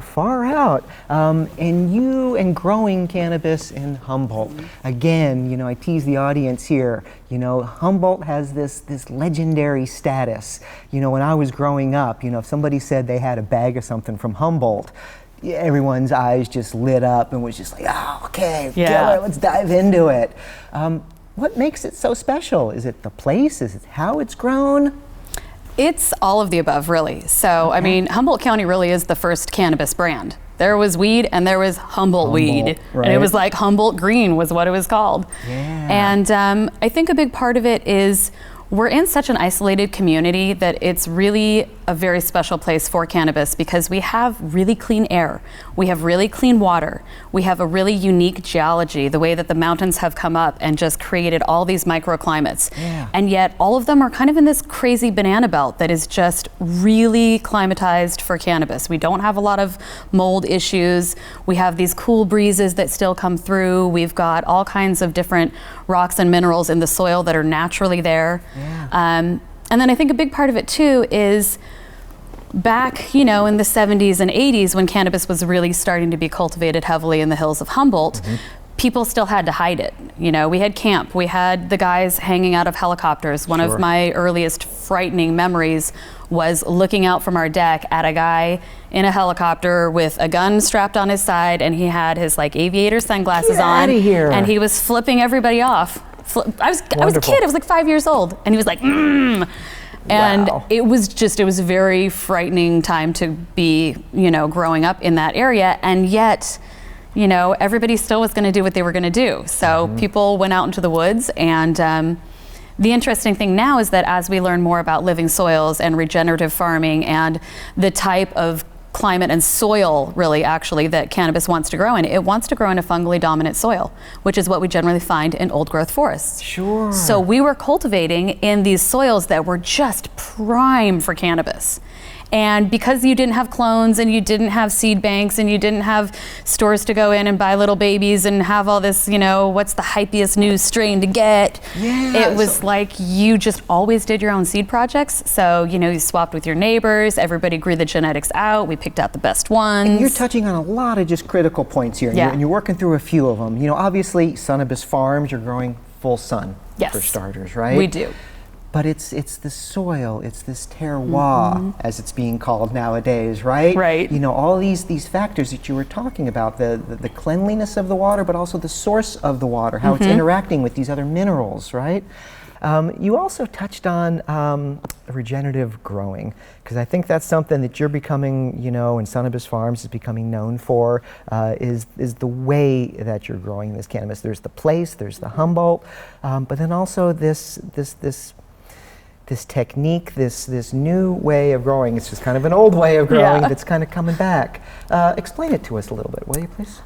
Far out. And growing cannabis in Humboldt. Again, I tease the audience here. Humboldt has this legendary status. When I was growing up, if somebody said they had a bag of something from Humboldt, everyone's eyes just lit up and was just like, oh, okay, killer, let's dive into it. What makes it so special? Is it the place? Is it how it's grown? It's all of the above, really. So, I mean, Humboldt County really is the first cannabis brand. There was weed and there was Humboldt weed. Right. And it was like Humboldt Green was what it was called. Yeah. And I think a big part of it is we're in such an isolated community that it's really a very special place for cannabis because we have really clean air, we have really clean water, we have a really unique geology, the way that the mountains have come up and just created all these microclimates. Yeah. And yet all of them are kind of in this crazy banana belt that is just really climatized for cannabis. We don't have a lot of mold issues. We have these cool breezes that still come through. We've got all kinds of different rocks and minerals in the soil that are naturally there. Yeah. And then I think a big part of it too is back, in the 70s and 80s when cannabis was really starting to be cultivated heavily in the hills of Humboldt, people still had to hide it. We had camp, we had the guys hanging out of helicopters. One of my earliest frightening memories was looking out from our deck at a guy in a helicopter with a gun strapped on his side, and he had his aviator sunglasses on, and he was flipping everybody off. I was a kid, I was like 5 years old, and he was like, And it was a very frightening time to be, growing up in that area. And yet, everybody still was going to do what they were going to do. So people went out into the woods. And the interesting thing now is that as we learn more about living soils and regenerative farming and the type of climate and soil really actually that cannabis wants to grow in, it wants to grow in a fungally dominant soil, which is what we generally find in old growth forests. Sure. So we were cultivating in these soils that were just prime for cannabis. And because you didn't have clones and you didn't have seed banks and you didn't have stores to go in and buy little babies and have all this, what's the hypiest new strain to get? Yeah, it was like you just always did your own seed projects. So, you swapped with your neighbors, everybody grew the genetics out, we picked out the best ones. And you're touching on a lot of just critical points here. And you're working through a few of them. Obviously, Sunibus Farms, you're growing full sun for starters, right? We do. But it's the soil, it's this terroir, as it's being called nowadays, right? Right. All these factors that you were talking about, the cleanliness of the water, but also the source of the water, how it's interacting with these other minerals, right? You also touched on regenerative growing, because I think that's something that you're becoming, and Sunibus Farms is becoming known for, is the way that you're growing this cannabis. There's the place, there's the Humboldt, but then also this technique, this new way of growing. It's just kind of an old way of growing that's kind of coming back. Explain it to us a little bit, will you please?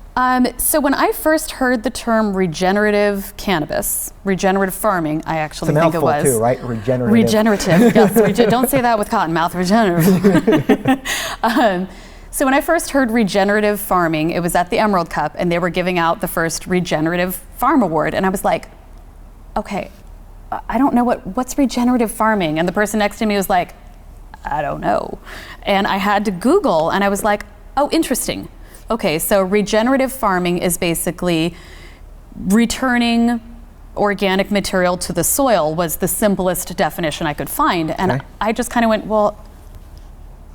So when I first heard the term regenerative cannabis, regenerative farming, I actually think it was. It's a mouthful too, right? Regenerative. Regenerative, yes. Don't say that with cotton mouth, regenerative. So when I first heard regenerative farming, it was at the Emerald Cup, and they were giving out the first Regenerative Farm Award, and I was like, okay, I don't know what's regenerative farming. And the person next to me was like, I don't know. And I had to Google, and I was like, oh, interesting. Okay, so regenerative farming is basically returning organic material to the soil was the simplest definition I could find. And I just kind of went, well,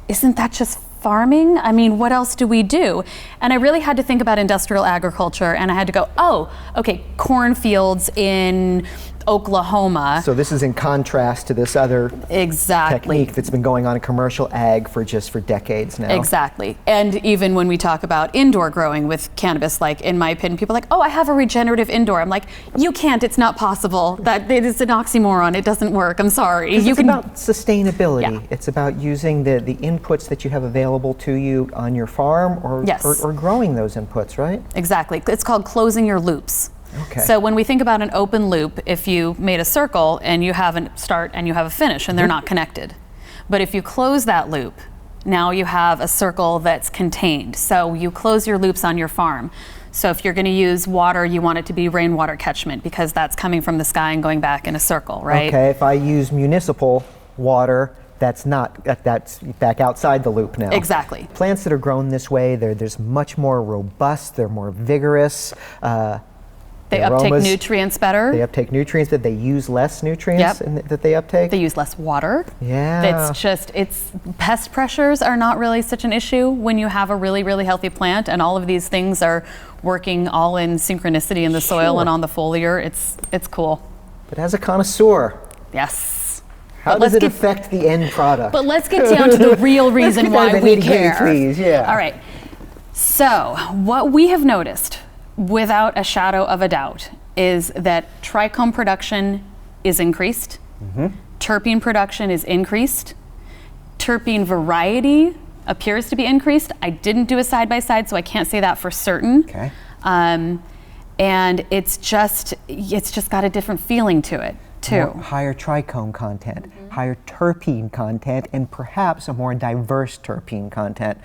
isn't that just farming? I mean, what else do we do? And I really had to think about industrial agriculture, and I had to go, oh, okay, cornfields in Oklahoma. So this is in contrast to this other technique that's been going on in commercial ag for decades now. Exactly. And even when we talk about indoor growing with cannabis, like in my opinion, people are like, oh, I have a regenerative indoor. I'm like, you can't, it's not possible. That it is an oxymoron, it doesn't work, I'm sorry. It's about sustainability. Yeah. It's about using the inputs that you have available to you on your farm or growing those inputs, right? Exactly. It's called closing your loops. Okay. So when we think about an open loop, if you made a circle and you have a start and you have a finish and they're not connected. But if you close that loop, now you have a circle that's contained. So you close your loops on your farm. So if you're going to use water, you want it to be rainwater catchment because that's coming from the sky and going back in a circle, right? Okay, if I use municipal water, that's back outside the loop now. Exactly. Plants that are grown this way, they're much more robust, they're more vigorous. They uptake nutrients better. They uptake nutrients, that they use less nutrients that they uptake. They use less water. Yeah. It's pest pressures are not really such an issue when you have a really, really healthy plant, and all of these things are working all in synchronicity in the soil and on the foliar. It's cool. But as a connoisseur, yes. How does it affect the end product? But let's get down to the real reason why we care. Please, yeah. All right. So what we have noticed, without a shadow of a doubt, is that trichome production is increased, terpene production is increased, terpene variety appears to be increased. I didn't do a side-by-side, so I can't say that for certain. Okay. And it's just got a different feeling to it, too. Higher trichome content, higher terpene content, and perhaps a more diverse terpene content.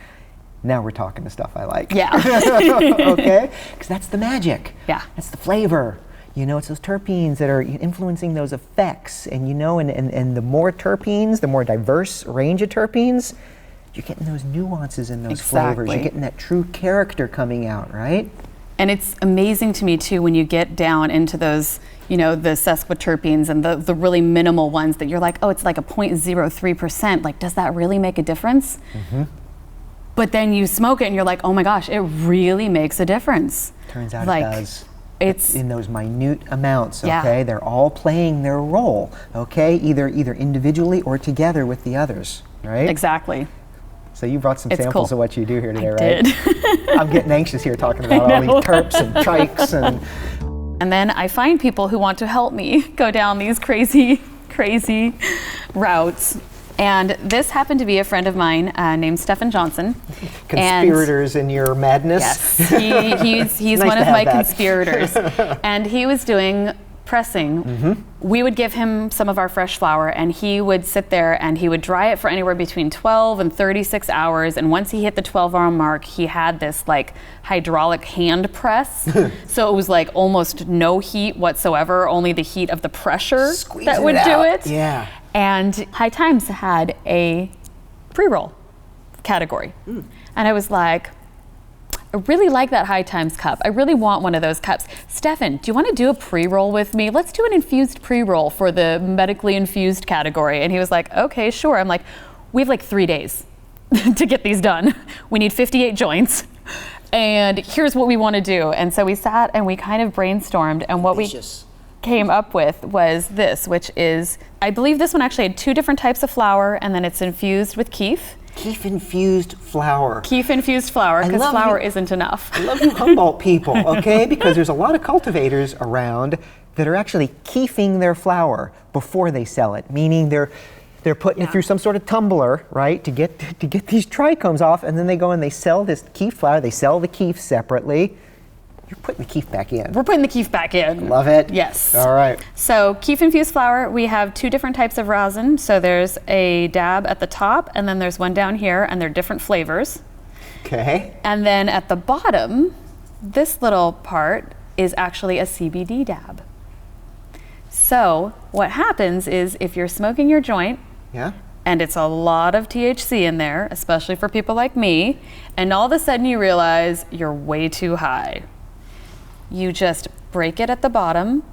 Now we're talking the stuff I like. Yeah. Okay? Because that's the magic. Yeah. That's the flavor. You know, it's those terpenes that are influencing those effects. And you know, and the more terpenes, the more diverse range of terpenes, you're getting those nuances in those flavors. You're getting that true character coming out, right? And it's amazing to me too when you get down into those, you know, the sesquiterpenes and the really minimal ones that you're like, oh, it's like a 0.03%. Like, does that really make a difference? But then you smoke it and you're like, oh my gosh, it really makes a difference. Turns out like, it does. It's in those minute amounts, okay? They're all playing their role, okay? Either individually or together with the others, right? Exactly. So you brought some samples of what you do here today, I right? did. I'm getting anxious here talking about all these terps and trichs and then I find people who want to help me go down these crazy, crazy routes. And this happened to be a friend of mine named Stephen Johnson. Conspirators in your madness. Yes, he's nice one of my that. conspirators. And he was doing pressing. We would give him some of our fresh flower and he would sit there and he would dry it for anywhere between 12 and 36 hours. And once he hit the 12-hour mark, he had this like hydraulic hand press. So it was like almost no heat whatsoever, only the heat of the pressure that would do it. Yeah. And High Times had a pre-roll category. And I was like, I really like that High Times cup. I really want one of those cups. Stefan, do you want to do a pre-roll with me? Let's do an infused pre-roll for the medically infused category. And he was like, okay, sure. I'm like, we have like 3 days to get these done. We need 58 joints. And here's what we want to do. And so we sat and we kind of brainstormed, and what we came up with was this, which is, I believe this one actually had 2 different types of flour, and then it's infused with Keef. Kief-Infused flour. Kief-Infused flour, because flour isn't enough. I love you Humboldt people, okay? Because there's a lot of cultivators around that are actually keefing their flour before they sell it, meaning they're putting it through some sort of tumbler, right, to get these trichomes off, and then they go and they sell this Keef flour. They sell the Keef separately. You're putting the Keef back in. We're putting the Keef back in. Love it. Yes. All right. So Kief-Infused flour, we have 2 different types of rosin. So there's a dab at the top, and then there's one down here, and they're different flavors. Okay. And then at the bottom, this little part is actually a CBD dab. So what happens is if you're smoking your joint, and it's a lot of THC in there, especially for people like me, and all of a sudden you realize you're way too high. You just break it at the bottom,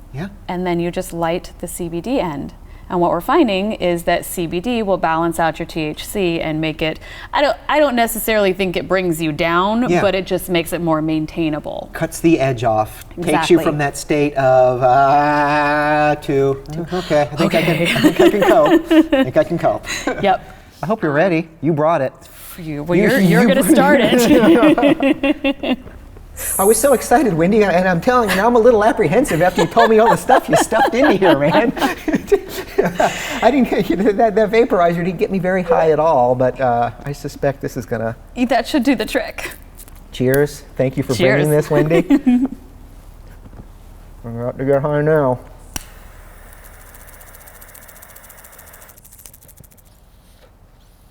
and then you just light the CBD end. And what we're finding is that CBD will balance out your THC and make it, I don't necessarily think it brings you down, but it just makes it more maintainable. Cuts the edge off. Exactly. Takes you from that state of to okay, I think I can cope. I think I can cope. Yep. I hope you're ready. You brought it. Well, you're going to start it. I was so excited, Wendy, and I'm telling you, now I'm a little apprehensive after you told me all the stuff you stuffed into here, man. I didn't that vaporizer didn't get me very high at all, but I suspect this is gonna. That should do the trick. Cheers! Thank you for bringing this, Wendy. We're about to get high now.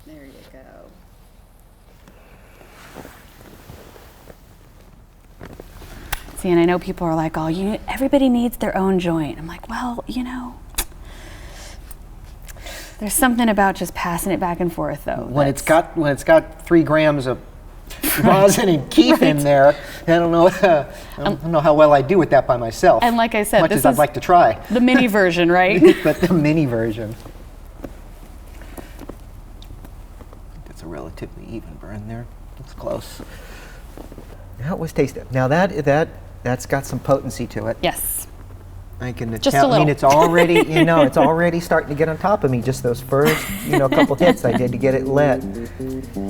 There you go. See, and I know people are like, oh, everybody needs their own joint. I'm like, well, you know, There's something about just passing it back and forth, though. When it's got 3 grams of rosin and Keef in there, I don't know how well I do with that by myself. And like I said, much this as I'd is like to try. the mini version, right? But the mini version. That's a relatively even burn there. It's close. How it was tasted. Now that's got some potency to it. Yes. I can Just tell, a little. I mean, it's already, it's already starting to get on top of me. Just those first, couple hits I did to get it lit.